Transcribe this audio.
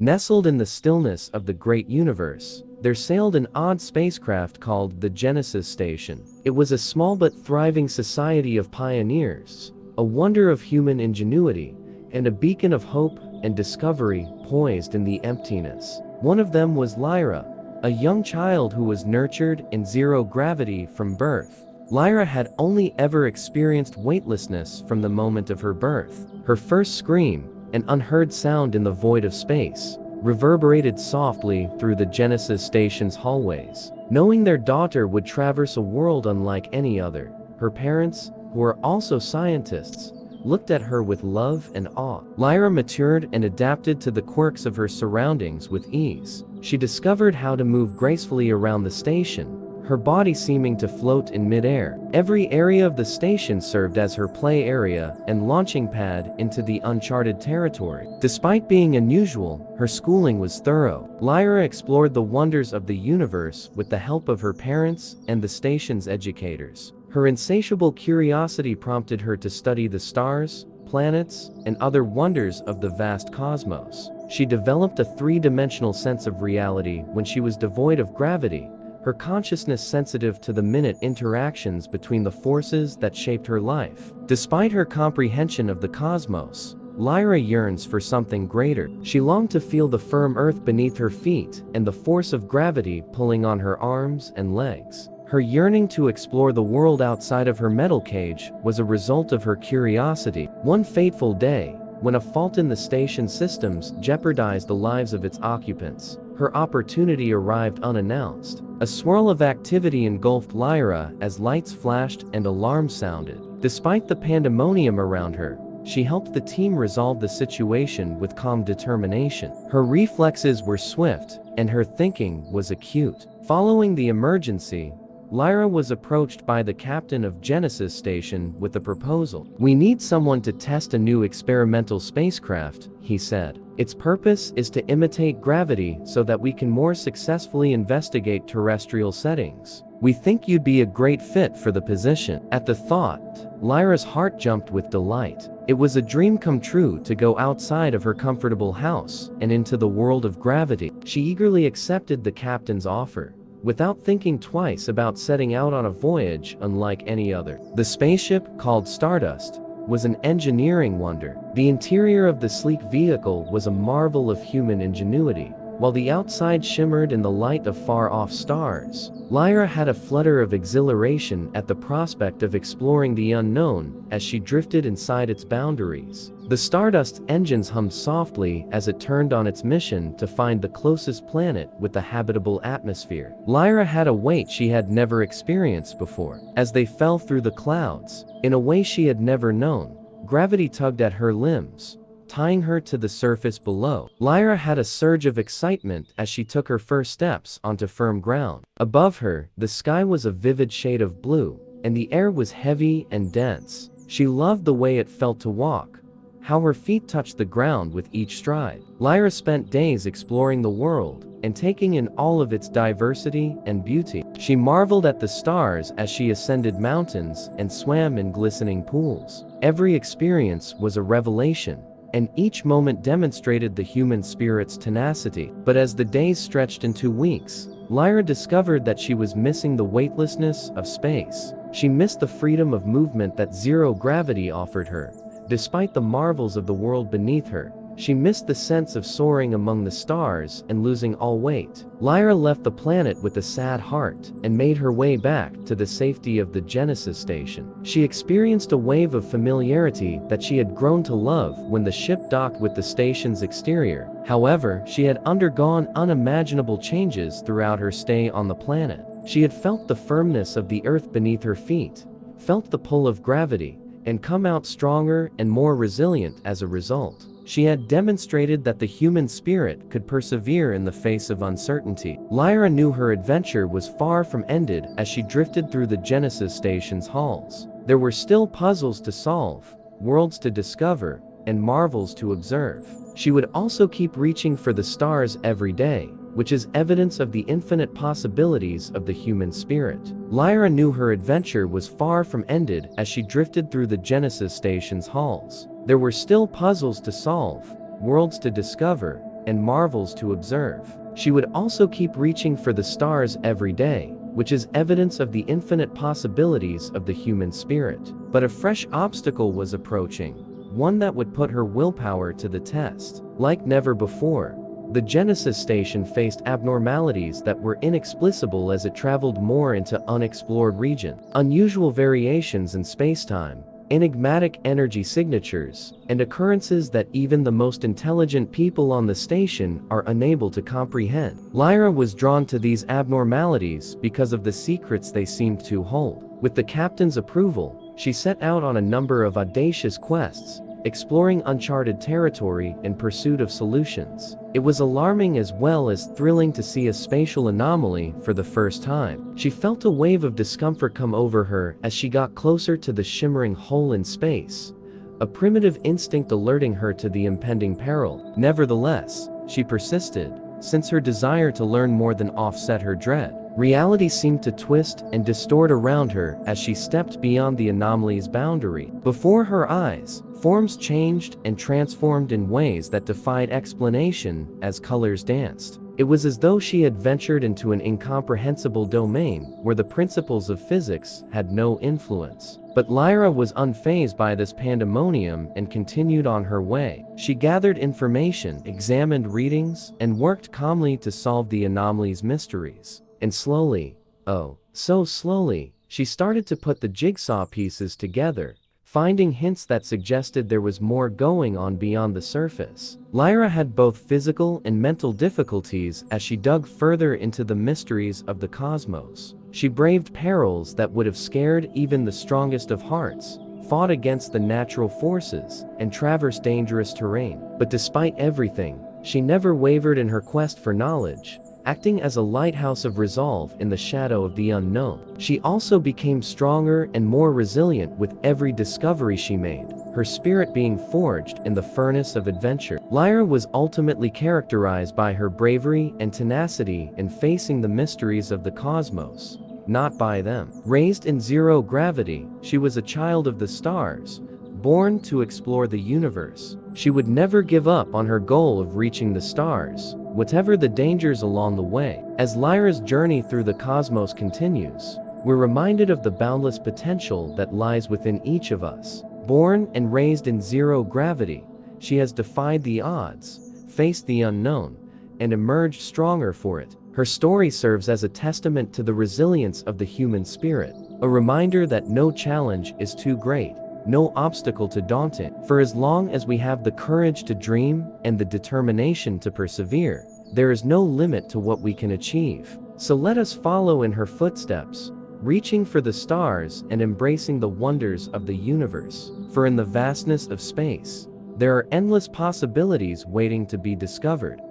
Nestled in the stillness of the great universe, there sailed an odd spacecraft called the Genesis Station. It was a small but thriving society of pioneers, a wonder of human ingenuity, and a beacon of hope and discovery poised in the emptiness. One of them was Lyra, a young child who was nurtured in zero gravity from birth. Lyra had only ever experienced weightlessness from the moment of her birth. Her first scream, an unheard sound in the void of space, reverberated softly through the Genesis Station's hallways. Knowing their daughter would traverse a world unlike any other, her parents, who were also scientists, looked at her with love and awe. Lyra matured and adapted to the quirks of her surroundings with ease. She discovered how to move gracefully around the station, her body seeming to float in midair. Every area of the station served as her play area and launching pad into the uncharted territory. Despite being unusual, her schooling was thorough. Lyra explored the wonders of the universe with the help of her parents and the station's educators. Her insatiable curiosity prompted her to study the stars, planets, and other wonders of the vast cosmos. She developed a three-dimensional sense of reality when she was devoid of gravity, her consciousness sensitive to the minute interactions between the forces that shaped her life. Despite her comprehension of the cosmos, Lyra yearns for something greater. She longed to feel the firm earth beneath her feet and the force of gravity pulling on her arms and legs. Her yearning to explore the world outside of her metal cage was a result of her curiosity. One fateful day, when a fault in the station systems jeopardized the lives of its occupants, her opportunity arrived unannounced. A swirl of activity engulfed Lyra as lights flashed and alarms sounded. Despite the pandemonium around her, she helped the team resolve the situation with calm determination. Her reflexes were swift, and her thinking was acute. Following the emergency, Lyra was approached by the captain of Genesis Station with a proposal. "We need someone to test a new experimental spacecraft," he said. "Its purpose is to imitate gravity so that we can more successfully investigate terrestrial settings. We think you'd be a great fit for the position." At the thought, Lyra's heart jumped with delight. It was a dream come true to go outside of her comfortable house and into the world of gravity. She eagerly accepted the captain's offer, without thinking twice about setting out on a voyage unlike any other. The spaceship, called Stardust, was an engineering wonder. The interior of the sleek vehicle was a marvel of human ingenuity, while the outside shimmered in the light of far-off stars. Lyra had a flutter of exhilaration at the prospect of exploring the unknown as she drifted inside its boundaries. The Stardust's engines hummed softly as it turned on its mission to find the closest planet with a habitable atmosphere. Lyra had a weight she had never experienced before. As they fell through the clouds, in a way she had never known, gravity tugged at her limbs, tying her to the surface below. Lyra had a surge of excitement as she took her first steps onto firm ground. Above her, the sky was a vivid shade of blue, and the air was heavy and dense. She loved the way it felt to walk, how her feet touched the ground with each stride. Lyra spent days exploring the world and taking in all of its diversity and beauty. She marveled at the stars as she ascended mountains and swam in glistening pools. Every experience was a revelation, and each moment demonstrated the human spirit's tenacity. But as the days stretched into weeks, Lyra discovered that she was missing the weightlessness of space. She missed the freedom of movement that zero gravity offered her. Despite the marvels of the world beneath her, she missed the sense of soaring among the stars and losing all weight. Lyra left the planet with a sad heart and made her way back to the safety of the Genesis Station. She experienced a wave of familiarity that she had grown to love when the ship docked with the station's exterior. However, she had undergone unimaginable changes throughout her stay on the planet. She had felt the firmness of the earth beneath her feet, felt the pull of gravity, and come out stronger and more resilient as a result. She had demonstrated that the human spirit could persevere in the face of uncertainty. Lyra knew her adventure was far from ended as she drifted through the Genesis Station's halls. There were still puzzles to solve, worlds to discover, and marvels to observe. She would also keep reaching for the stars every day, which is evidence of the infinite possibilities of the human spirit. Lyra knew her adventure was far from ended as she drifted through the Genesis Station's halls. There were still puzzles to solve, worlds to discover, and marvels to observe. She would also keep reaching for the stars every day, which is evidence of the infinite possibilities of the human spirit. But a fresh obstacle was approaching, one that would put her willpower to the test. Like never before, the Genesis station faced abnormalities that were inexplicable as it traveled more into unexplored regions. Unusual variations in spacetime, enigmatic energy signatures, and occurrences that even the most intelligent people on the station are unable to comprehend. Lyra was drawn to these abnormalities because of the secrets they seemed to hold. With the captain's approval, she set out on a number of audacious quests, exploring uncharted territory in pursuit of solutions. It was alarming as well as thrilling to see a spatial anomaly for the first time. She felt a wave of discomfort come over her as she got closer to the shimmering hole in space, a primitive instinct alerting her to the impending peril. Nevertheless, she persisted, since her desire to learn more than offset her dread. Reality seemed to twist and distort around her as she stepped beyond the anomaly's boundary. Before her eyes, forms changed and transformed in ways that defied explanation as colors danced. It was as though she had ventured into an incomprehensible domain where the principles of physics had no influence. But Lyra was unfazed by this pandemonium and continued on her way. She gathered information, examined readings, and worked calmly to solve the anomaly's mysteries. And slowly, oh, so slowly, she started to put the jigsaw pieces together, finding hints that suggested there was more going on beyond the surface. Lyra had both physical and mental difficulties as she dug further into the mysteries of the cosmos. She braved perils that would have scared even the strongest of hearts, fought against the natural forces, and traversed dangerous terrain. But despite everything, she never wavered in her quest for knowledge, acting as a lighthouse of resolve in the shadow of the unknown. She also became stronger and more resilient with every discovery she made, her spirit being forged in the furnace of adventure. Lyra was ultimately characterized by her bravery and tenacity in facing the mysteries of the cosmos, not by them. Raised in zero gravity, she was a child of the stars, born to explore the universe. She would never give up on her goal of reaching the stars, whatever the dangers along the way. As Lyra's journey through the cosmos continues, we're reminded of the boundless potential that lies within each of us. Born and raised in zero gravity, she has defied the odds, faced the unknown, and emerged stronger for it. Her story serves as a testament to the resilience of the human spirit, a reminder that no challenge is too great, no obstacle too daunting. For as long as we have the courage to dream and the determination to persevere, there is no limit to what we can achieve. So let us follow in her footsteps, reaching for the stars and embracing the wonders of the universe. For in the vastness of space, there are endless possibilities waiting to be discovered.